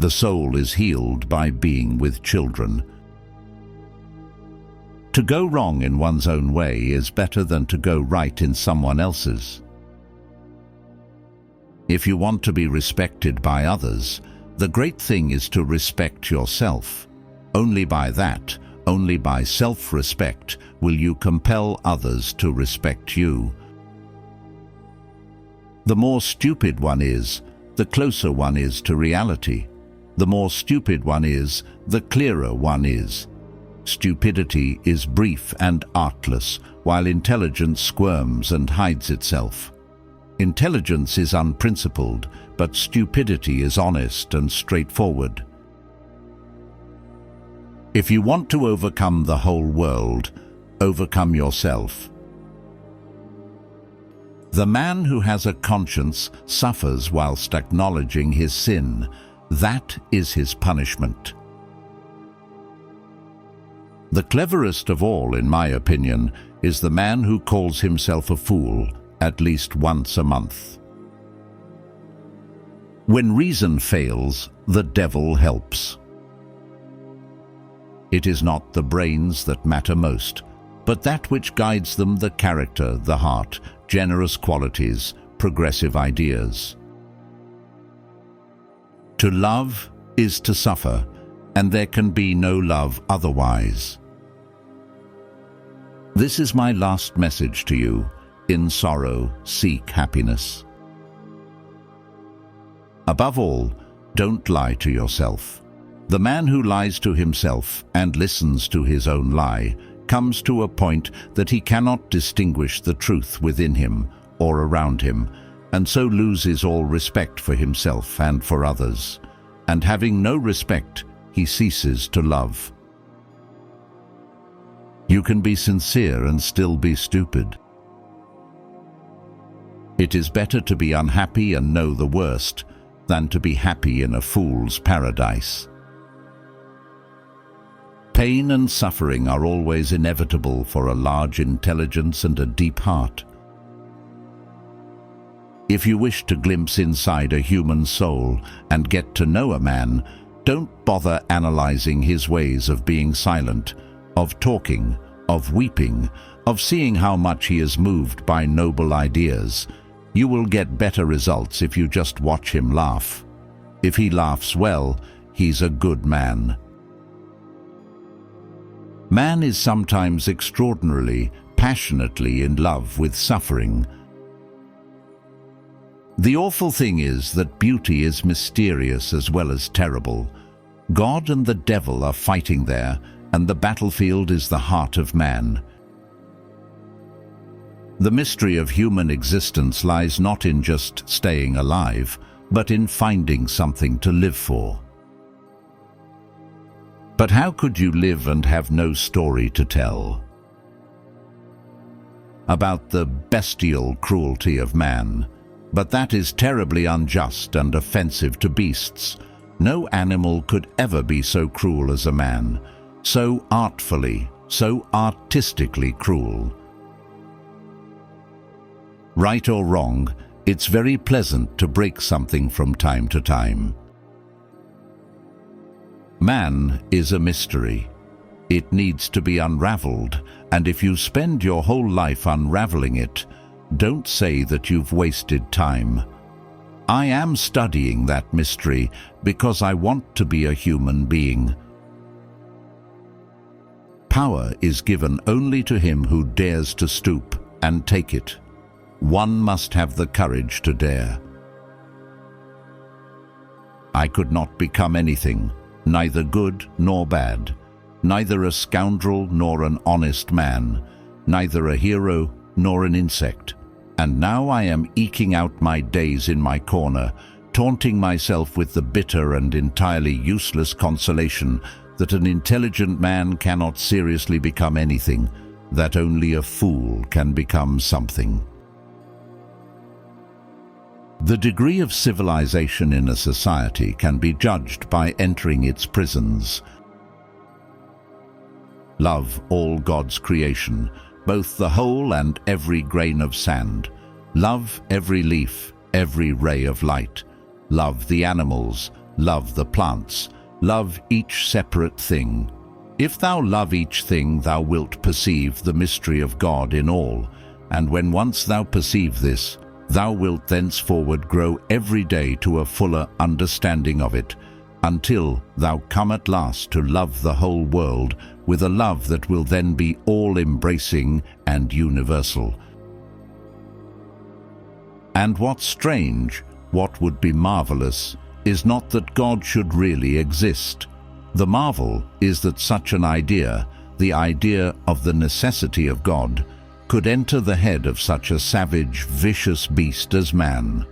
The soul is healed by being with children. To go wrong in one's own way is better than to go right in someone else's. If you want to be respected by others, the great thing is to respect yourself. Only by that, only by self-respect, will you compel others to respect you. The more stupid one is, the closer one is to reality. The more stupid one is, the clearer one is. Stupidity is brief and artless, while intelligence squirms and hides itself. Intelligence is unprincipled, but stupidity is honest and straightforward. If you want to overcome the whole world, overcome yourself. The man who has a conscience suffers whilst acknowledging his sin. That is his punishment. The cleverest of all, in my opinion, is the man who calls himself a fool at least once a month. When reason fails, the devil helps. It is not the brains that matter most, but that which guides them: the character, the heart, generous qualities, progressive ideas. To love is to suffer, and there can be no love otherwise. This is my last message to you. In sorrow, seek happiness. Above all, don't lie to yourself. The man who lies to himself and listens to his own lie comes to a point that he cannot distinguish the truth within him or around him, and so loses all respect for himself and for others. And having no respect, he ceases to love. You can be sincere and still be stupid. It is better to be unhappy and know the worst than to be happy in a fool's paradise. Pain and suffering are always inevitable for a large intelligence and a deep heart. If you wish to glimpse inside a human soul and get to know a man, don't bother analyzing his ways of being silent, of talking, of weeping, of seeing how much he is moved by noble ideas. You will get better results if you just watch him laugh. If he laughs well, he's a good man. Man is sometimes extraordinarily, passionately in love with suffering. The awful thing is that beauty is mysterious as well as terrible. God and the devil are fighting there, and the battlefield is the heart of man. The mystery of human existence lies not in just staying alive, but in finding something to live for. But how could you live and have no story to tell? About the bestial cruelty of man. But that is terribly unjust and offensive to beasts. No animal could ever be so cruel as a man, so artfully, so artistically cruel. Right or wrong, it's very pleasant to break something from time to time. Man is a mystery. It needs to be unraveled, and if you spend your whole life unraveling it, don't say that you've wasted time. I am studying that mystery because I want to be a human being. Power is given only to him who dares to stoop and take it. One must have the courage to dare. I could not become anything, neither good nor bad, neither a scoundrel nor an honest man, neither a hero nor an insect. And now I am eking out my days in my corner, taunting myself with the bitter and entirely useless consolation that an intelligent man cannot seriously become anything, that only a fool can become something. The degree of civilization in a society can be judged by entering its prisons. Love all God's creation, both the whole and every grain of sand. Love every leaf, every ray of light. Love the animals, love the plants, love each separate thing. If thou love each thing, thou wilt perceive the mystery of God in all, and when once thou perceive this, thou wilt thenceforward grow every day to a fuller understanding of it, until thou come at last to love the whole world with a love that will then be all-embracing and universal. And what's strange, what would be marvelous, is not that God should really exist. The marvel is that such an idea, the idea of the necessity of God, could enter the head of such a savage, vicious beast as man.